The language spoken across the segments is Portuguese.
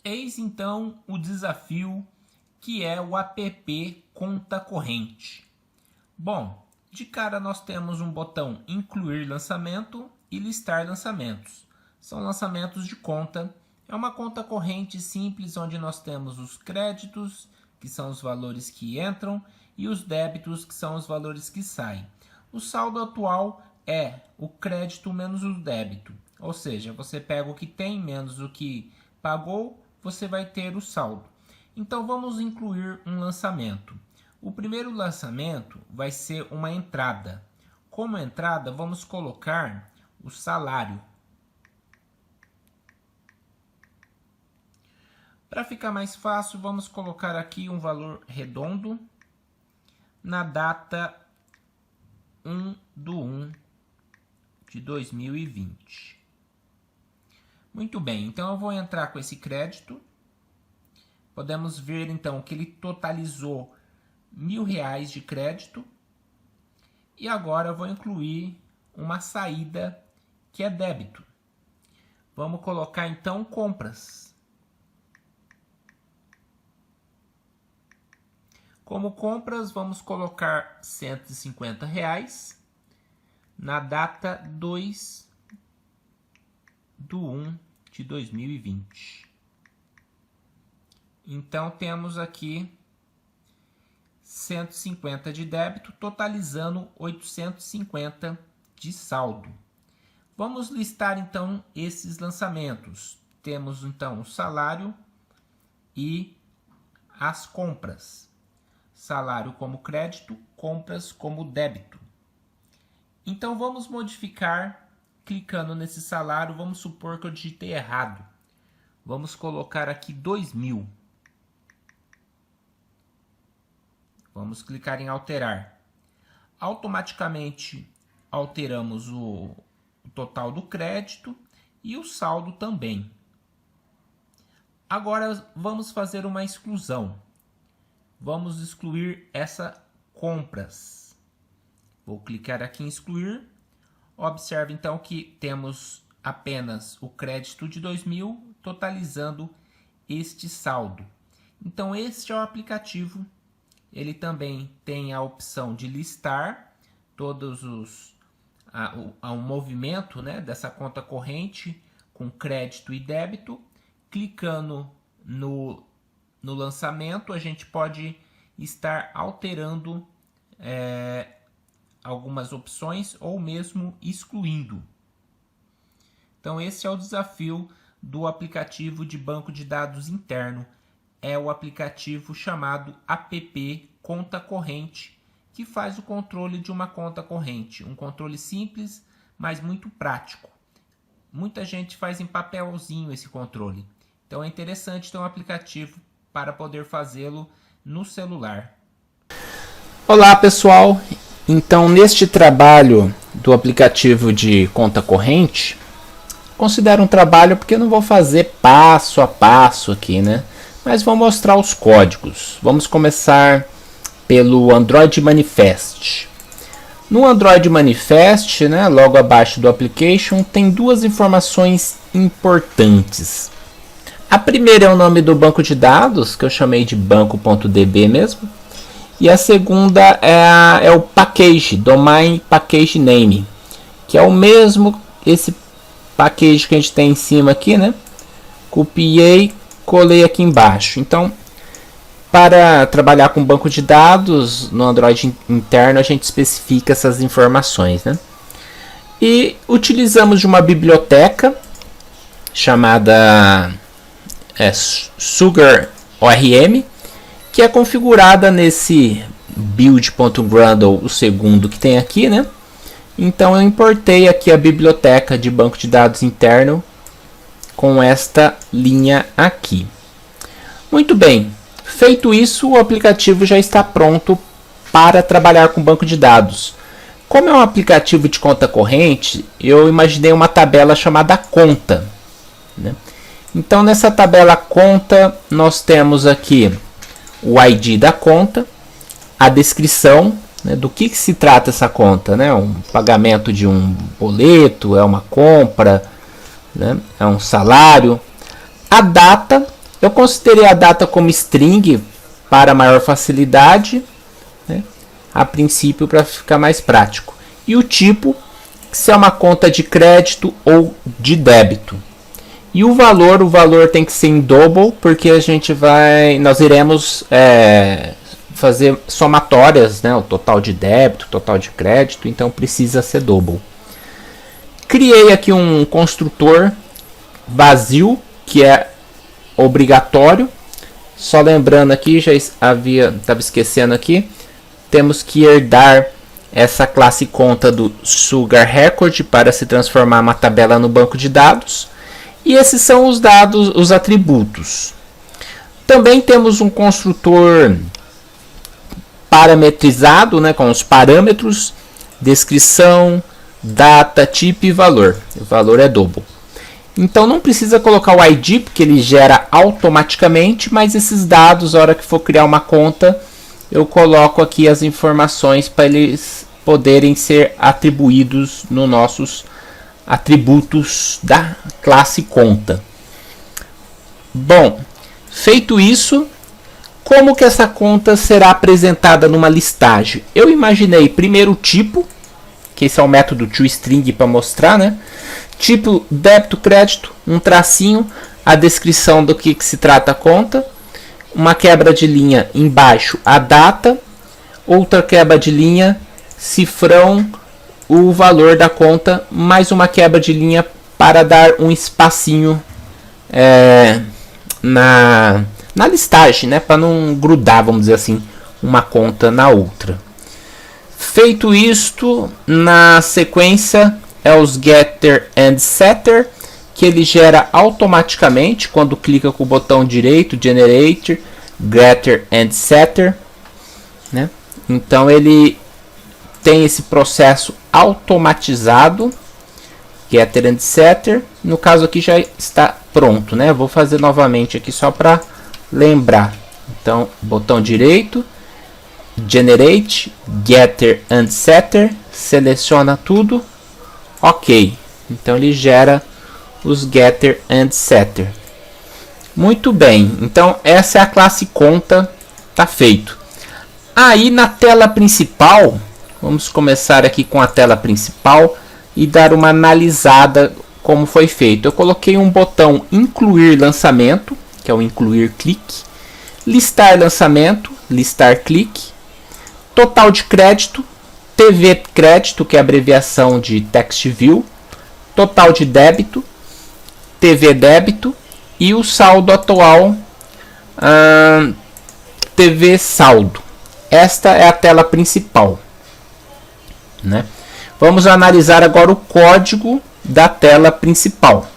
Eis então o desafio que é o app Conta Corrente. Bom, de cara nós temos um botão incluir lançamento e listar lançamentos. São lançamentos de conta. É uma conta corrente simples onde nós temos os créditos, que são os valores que entram, e os débitos, que são os valores que saem. O saldo atual é o crédito menos o débito. Ou seja, você pega o que tem menos o que pagou, você vai ter o saldo. Então vamos incluir um lançamento. O primeiro lançamento vai ser uma entrada. Como entrada, vamos colocar o salário. Para ficar mais fácil, vamos colocar aqui um valor redondo na data 1/1/2020. Muito bem, então eu vou entrar com esse crédito. Podemos ver então que ele totalizou R$1.000 de crédito. E agora eu vou incluir uma saída que é débito. Vamos colocar então compras. Como compras, vamos colocar R$150 na data 2/1/2020. Então temos aqui 150 de débito, totalizando 850 de saldo. Vamos listar então esses lançamentos. Temos então o salário e as compras. Salário como crédito, compras como débito. Então vamos modificar, clicando nesse salário, vamos supor que eu digitei errado. Vamos colocar aqui 2.000. Vamos clicar em alterar. Automaticamente alteramos o total do crédito e o saldo também. Agora vamos fazer uma exclusão. Vamos excluir essa compras. Vou clicar aqui em excluir. Observe então que temos apenas o crédito de 2.000, totalizando este saldo. Então este é o aplicativo. Ele também tem a opção de listar todos o movimento, né, dessa conta corrente com crédito e débito. Clicando no lançamento, a gente pode estar alterando algumas opções ou mesmo excluindo. Então esse é o desafio do aplicativo de banco de dados interno. É o aplicativo chamado app Conta Corrente, que faz o controle de uma conta corrente. Um controle simples, mas muito prático. Muita gente faz em papelzinho esse controle. Então é interessante ter um aplicativo para poder fazê-lo no celular. Olá pessoal, então neste trabalho do aplicativo de conta corrente, considero um trabalho porque eu não vou fazer passo a passo aqui, né? Mas vou mostrar os códigos. Vamos começar pelo Android Manifest. No Android Manifest, né, logo abaixo do application, tem duas informações importantes. A primeira é o nome do banco de dados, que eu chamei de banco.db mesmo. E a segunda é o package, Domain Package Name, que é o mesmo, esse package que a gente tem em cima aqui, né? Copiei, colei aqui embaixo. Então, para trabalhar com banco de dados no Android interno, a gente especifica essas informações, né? E utilizamos de uma biblioteca chamada Sugar ORM, que é configurada nesse build.gradle, o segundo que tem aqui, né? Então eu importei aqui a biblioteca de banco de dados interno com esta linha aqui. Muito bem, feito isso, o aplicativo já está pronto para trabalhar com banco de dados. Como é um aplicativo de conta corrente, eu imaginei uma tabela chamada conta, né? Então nessa tabela conta nós temos aqui o ID da conta, a descrição, né, do que se trata essa conta, né? Um pagamento de um boleto, é uma compra, né? É um salário, a data Eu considerei a data como string para maior facilidade, né? A princípio, para ficar mais prático. E o tipo, se é uma conta de crédito ou de débito. E o valor tem que ser em double, porque nós iremos fazer somatórias, né? O total de débito, o total de crédito, então precisa ser double. Criei aqui um construtor vazio, que é obrigatório. Só lembrando aqui, estava esquecendo aqui, temos que herdar essa classe conta do Sugar Record para se transformar uma tabela no banco de dados. E esses são os dados, os atributos. Também temos um construtor parametrizado, né, com os parâmetros, descrição, data, tipo e valor. O valor é double. Então não precisa colocar o ID, porque ele gera automaticamente, mas esses dados, na hora que for criar uma conta, eu coloco aqui as informações para eles poderem ser atribuídos nos nossos atributos da classe conta. Bom, feito isso, como que essa conta será apresentada numa listagem? Eu imaginei primeiro o tipo, que esse é o método toString para mostrar, né? Tipo débito, crédito, um tracinho, a descrição do que se trata a conta, uma quebra de linha embaixo, a data, outra quebra de linha, cifrão, o valor da conta, mais uma quebra de linha para dar um espacinho na listagem, né? Para não grudar, vamos dizer assim, uma conta na outra. Feito isto, na sequência é os getter and setter, que ele gera automaticamente quando clica com o botão direito, generate, getter and setter, né? Então ele tem esse processo automatizado, getter and setter. No caso aqui já está pronto, né? Vou fazer novamente aqui só para lembrar. Então, botão direito, generate, getter and setter, seleciona tudo, ok. Então ele gera os getter and setter. Muito bem, então essa é a classe conta, tá feito. Aí na tela principal, vamos começar aqui com a tela principal e dar uma analisada como foi feito. Eu coloquei um botão incluir lançamento, que é o incluir clique, listar lançamento, listar clique, total de crédito, TV crédito, que é a abreviação de text view, total de débito, TV débito e o saldo atual, TV saldo. Esta é a tela principal, né? Vamos analisar agora o código da tela principal.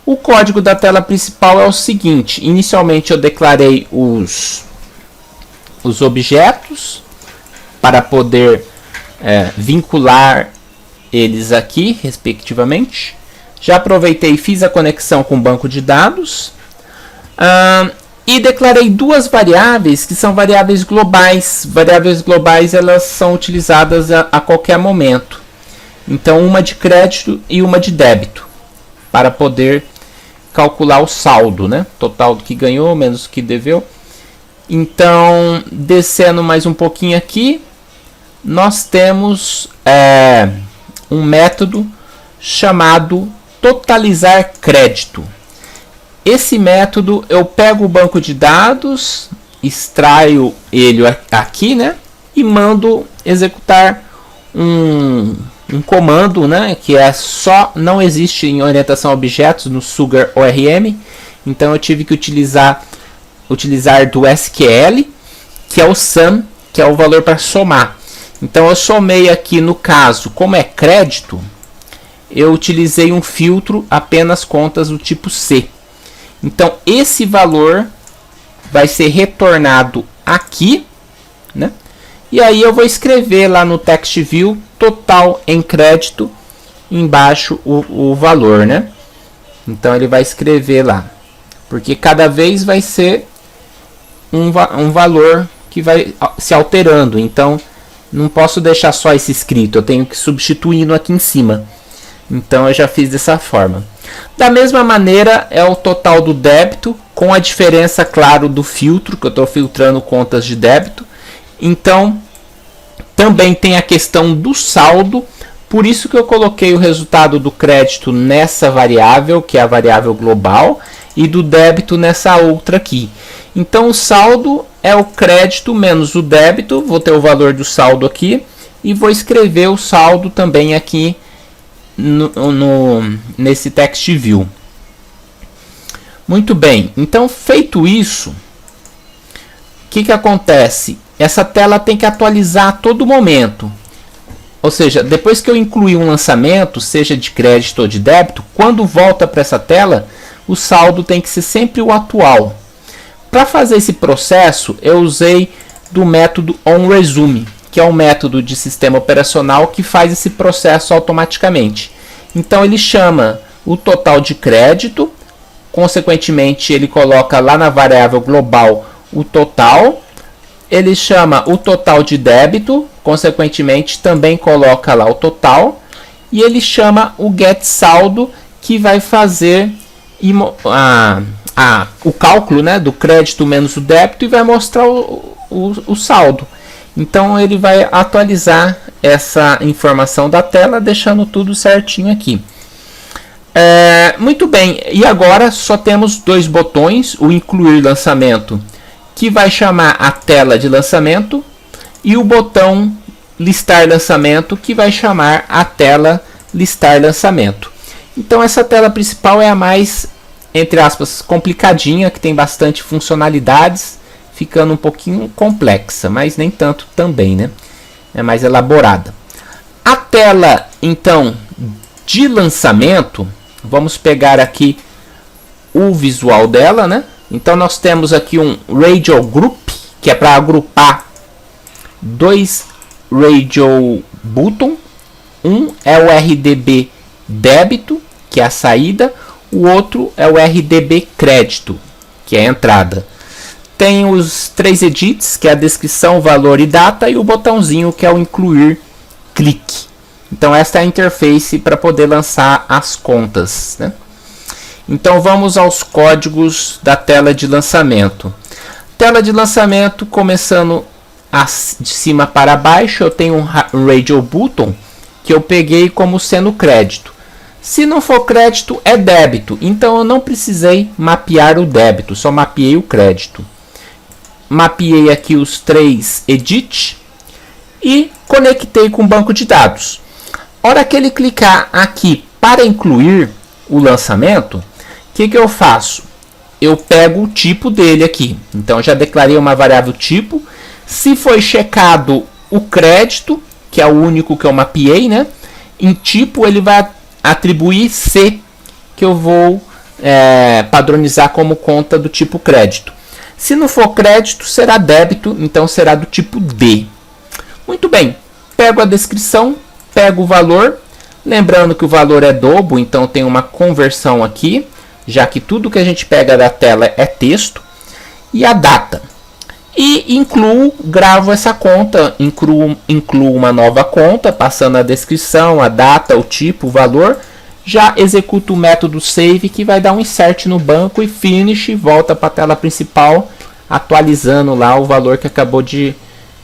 O código da tela principal é o seguinte: inicialmente eu declarei os objetos para poder vincular eles aqui, respectivamente. Já aproveitei e fiz a conexão com o banco de dados. E declarei duas variáveis que são variáveis globais. Variáveis globais, elas são utilizadas a qualquer momento. Então, uma de crédito e uma de débito, para poder calcular o saldo, né? Total do que ganhou, menos do que deveu. Então, descendo mais um pouquinho aqui, nós temos um método chamado totalizar crédito. Esse método, eu pego o banco de dados, extraio ele aqui, né? E mando executar um comando, né? Que não existe em orientação a objetos no Sugar ORM. Então eu tive que utilizar do SQL, que é o sum, que é o valor para somar. Então eu somei aqui, no caso, como é crédito, eu utilizei um filtro apenas contas do tipo C. Então esse valor vai ser retornado aqui, né? E aí eu vou escrever lá no text view total em crédito, embaixo o valor, né? Então ele vai escrever lá, porque cada vez vai ser um valor que vai se alterando. Então não posso deixar só esse escrito, eu tenho que substituir aqui em cima. Então eu já fiz dessa forma. Da mesma maneira é o total do débito, com a diferença, claro, do filtro, que eu estou filtrando contas de débito. Então, também tem a questão do saldo, por isso que eu coloquei o resultado do crédito nessa variável, que é a variável global, e do débito nessa outra aqui. Então, o saldo é o crédito menos o débito, vou ter o valor do saldo aqui, e vou escrever o saldo também aqui nesse text view. Muito bem, então feito isso, o que acontece? Essa tela tem que atualizar a todo momento. Ou seja, depois que eu incluir um lançamento, seja de crédito ou de débito, quando volta para essa tela, o saldo tem que ser sempre o atual. Para fazer esse processo, eu usei do método onResume, que é um método de sistema operacional que faz esse processo automaticamente. Então ele chama o total de crédito, consequentemente ele coloca lá na variável global o total, ele chama o total de débito, consequentemente também coloca lá o total, e ele chama o getSaldo, que vai fazer o cálculo, né, do crédito menos o débito e vai mostrar o saldo. Então ele vai atualizar essa informação da tela, deixando tudo certinho aqui. Muito bem, e agora só temos dois botões, o incluir lançamento, que vai chamar a tela de lançamento, e o botão listar lançamento, que vai chamar a tela listar lançamento. Então essa tela principal é a mais, entre aspas, complicadinha, que tem bastante funcionalidades, ficando um pouquinho complexa, mas nem tanto também, né? É mais elaborada. A tela, então, de lançamento, vamos pegar aqui o visual dela, né? Então nós temos aqui um Radio Group, que é para agrupar dois Radio Button. Um é o RDB débito, que é a saída, o outro é o RDB crédito, que é a entrada. Tem os três edits, que é a descrição, valor e data, e o botãozinho, que é o incluir clique. Então esta é a interface para poder lançar as contas, né? Então vamos aos códigos da tela de lançamento. Tela de lançamento, começando de cima para baixo, eu tenho um Radio Button, que eu peguei como sendo crédito. Se não for crédito, é débito. Então eu não precisei mapear o débito, só mapeei o crédito. Mapeei aqui os três edit e conectei com o banco de dados. Hora que ele clicar aqui para incluir o lançamento, o que eu faço? Eu pego o tipo dele aqui. Então já declarei uma variável tipo. Se foi checado o crédito, que é o único que eu mapeei, né? Em tipo ele vai atribuir C, que eu vou padronizar como conta do tipo crédito. Se não for crédito, será débito, então será do tipo D. Muito bem, pego a descrição, pego o valor, lembrando que o valor é dobro, então tem uma conversão aqui, já que tudo que a gente pega da tela é texto, e a data. E gravo essa conta, incluo uma nova conta, passando a descrição, a data, o tipo, o valor. Já executo o método save, que vai dar um insert no banco, e finish, volta para a tela principal, atualizando lá o valor que acabou de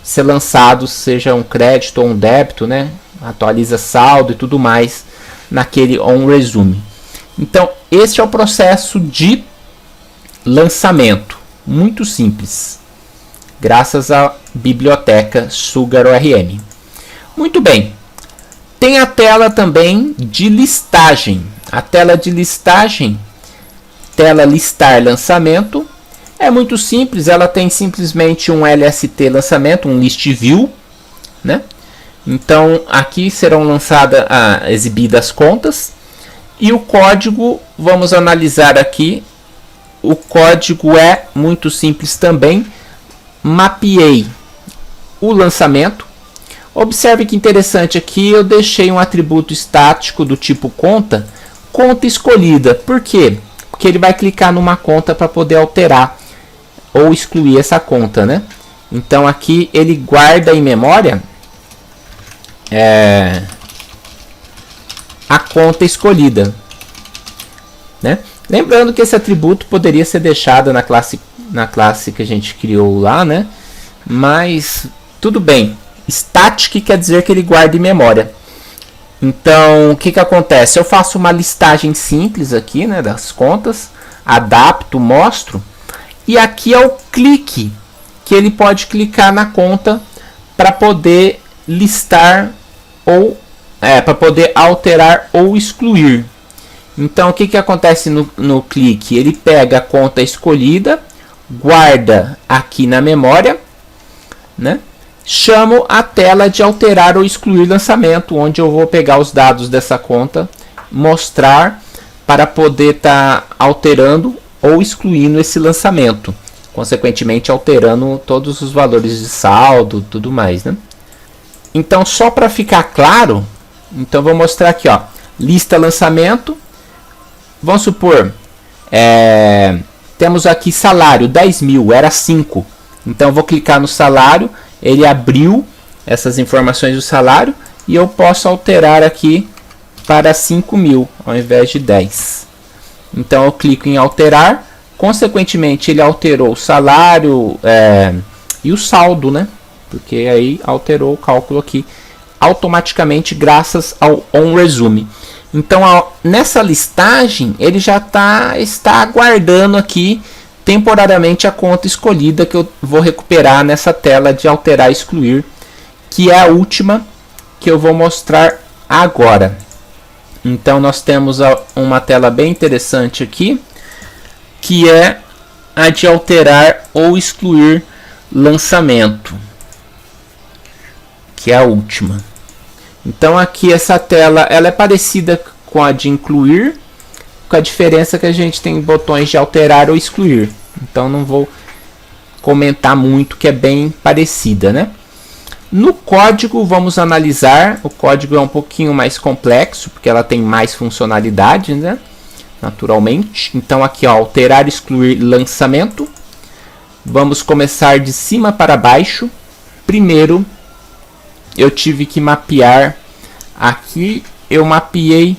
ser lançado, seja um crédito ou um débito, né? Atualiza saldo e tudo mais naquele onResume. Então, este é o processo de lançamento, muito simples, graças à biblioteca SugarORM. Muito bem. Tem a tela também de listagem. A tela de listagem, tela listar lançamento, é muito simples. Ela tem simplesmente um LST lançamento, um list view, né? Então aqui serão exibidas as contas. E o código, vamos analisar aqui. O código é muito simples também. Mapeei o lançamento. Observe que interessante aqui, eu deixei um atributo estático do tipo conta escolhida. Por quê? Porque ele vai clicar numa conta para poder alterar ou excluir essa conta, né? Então aqui ele guarda em memória a conta escolhida. né? Lembrando que esse atributo poderia ser deixado na classe que a gente criou lá, né? Mas tudo bem. Static quer dizer que ele guarda em memória. Então, o que acontece? Eu faço uma listagem simples aqui, né, das contas, adapto, mostro, e aqui é o clique que ele pode clicar na conta para poder listar ou para poder alterar ou excluir. Então, o que acontece no clique? Ele pega a conta escolhida, guarda aqui na memória, né? Chamo a tela de alterar ou excluir lançamento, onde eu vou pegar os dados dessa conta, mostrar para poder estar alterando ou excluindo esse lançamento, consequentemente alterando todos os valores de saldo, tudo mais, né? Então, só para ficar claro, então vou mostrar aqui, ó, lista lançamento. Vamos supor, temos aqui salário 10 mil, era 5. Então, vou clicar no salário. Ele abriu essas informações do salário e eu posso alterar aqui para 5 mil ao invés de 10. Então eu clico em alterar, consequentemente ele alterou o salário e o saldo, né? Porque aí alterou o cálculo aqui automaticamente graças ao onResume. Então nessa listagem ele já está aguardando aqui temporariamente a conta escolhida, que eu vou recuperar nessa tela de alterar e excluir, que é a última que eu vou mostrar agora. Então nós temos uma tela bem interessante aqui, que é a de alterar ou excluir lançamento, que é a última. Então aqui essa tela ela é parecida com a de incluir, com a diferença que a gente tem botões de alterar ou excluir. Então não vou comentar muito, que é bem parecida, né? No código vamos analisar. O código é um pouquinho mais complexo, porque ela tem mais funcionalidades, né? Naturalmente. Então aqui, ó, alterar, excluir lançamento. Vamos começar de cima para baixo. Primeiro eu tive que mapear. Aqui eu mapeei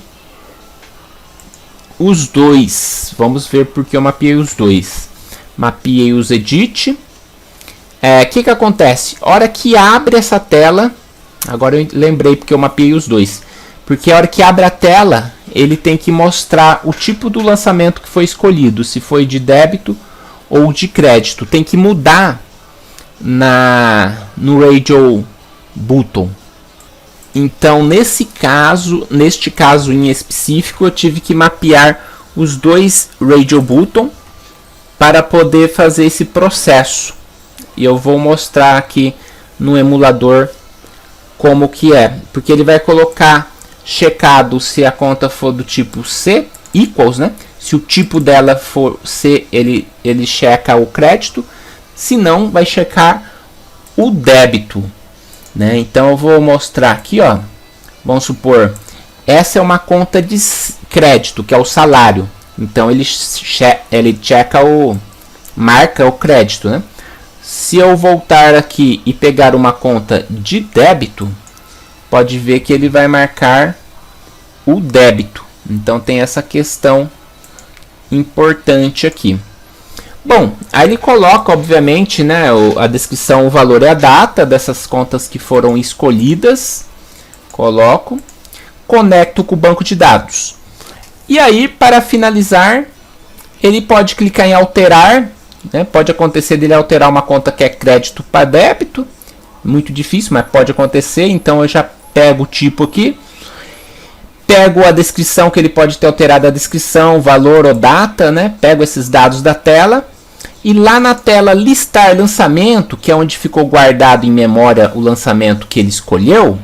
os dois. Vamos ver porque eu mapeei os dois. Mapeei os edit. Que acontece? A hora que abre essa tela, agora eu lembrei porque eu mapeei os dois. Porque a hora que abre a tela, ele tem que mostrar o tipo do lançamento que foi escolhido, se foi de débito ou de crédito. Tem que mudar no Radio Button. Então, neste caso em específico, eu tive que mapear os dois Radio Button para poder fazer esse processo. E eu vou mostrar aqui no emulador como que é. Porque ele vai colocar checado se a conta for do tipo C, equals, né? Se o tipo dela for C, ele checa o crédito. Se não, vai checar o débito. Né? Então eu vou mostrar aqui, ó. Vamos supor, essa é uma conta de crédito, que é o salário. Então ele checa marca o crédito, né? Se eu voltar aqui e pegar uma conta de débito, pode ver que ele vai marcar o débito. Então tem essa questão importante aqui. Bom, aí ele coloca, obviamente, né, a descrição, o valor e a data dessas contas que foram escolhidas. Coloco. Conecto com o banco de dados. E aí, para finalizar, ele pode clicar em alterar. Né, pode acontecer dele alterar uma conta que é crédito para débito. Muito difícil, mas pode acontecer. Então eu já pego o tipo aqui. Pego a descrição, que ele pode ter alterado a descrição, valor ou data. Né, pego esses dados da tela. E lá na tela listar lançamento, que é onde ficou guardado em memória o lançamento que ele escolheu,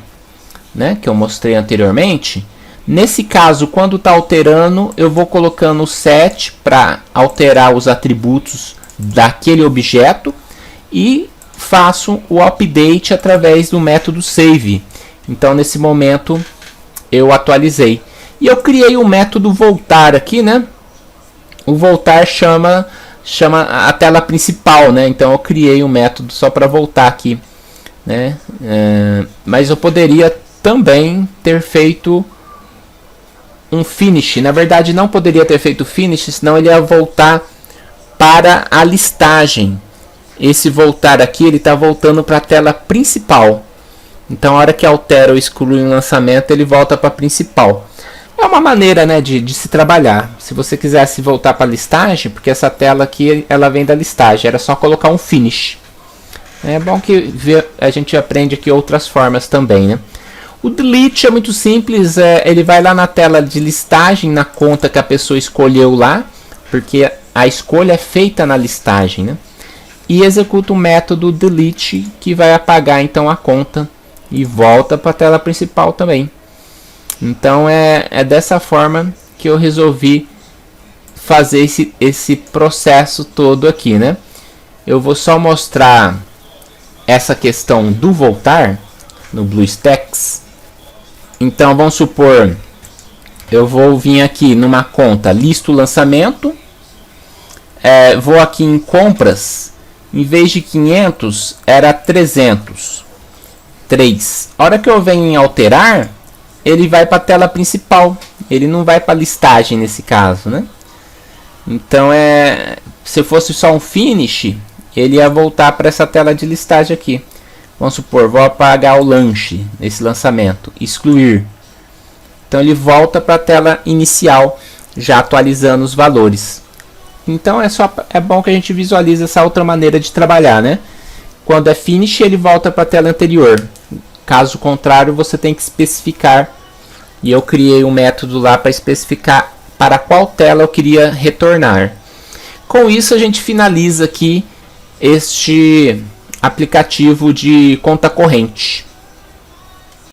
né, que eu mostrei anteriormente. Nesse caso, quando está alterando, eu vou colocando o set para alterar os atributos daquele objeto e faço o update através do método save. Então, nesse momento, eu atualizei. E eu criei o método voltar aqui, né? O voltar chama a tela principal, né? Então eu criei um método só para voltar aqui, né? Mas eu poderia também ter feito um finish. Na verdade, não poderia ter feito finish, senão ele ia voltar para a listagem. Esse voltar aqui, ele está voltando para a tela principal. Então, a hora que altera ou exclui um lançamento, ele volta para a principal. É uma maneira, né, de se trabalhar. Se você quisesse voltar para a listagem, porque essa tela aqui ela vem da listagem, era só colocar um finish. É bom que a gente aprende aqui outras formas também, né? O delete é muito simples, ele vai lá na tela de listagem, na conta que a pessoa escolheu lá, porque a escolha é feita na listagem, né? E executa o método delete, que vai apagar então a conta e volta para a tela principal também. Então é dessa forma que eu resolvi fazer esse processo todo aqui, né? Eu vou só mostrar essa questão do voltar no BlueStacks. Então vamos supor, eu vou vir aqui numa conta, listo lançamento, vou aqui em compras, em vez de 500 era 300, 3. A hora que eu venho em alterar, ele vai para a tela principal, ele não vai para a listagem nesse caso, né? Então se fosse só um finish, ele ia voltar para essa tela de listagem aqui. Vamos supor, vou apagar o lanche, esse lançamento, excluir. Então ele volta para a tela inicial, já atualizando os valores. Então é bom que a gente visualize essa outra maneira de trabalhar, né? Quando é finish, ele volta para a tela anterior. Caso contrário, você tem que especificar. E eu criei um método lá para especificar para qual tela eu queria retornar. Com isso, a gente finaliza aqui este aplicativo de conta corrente.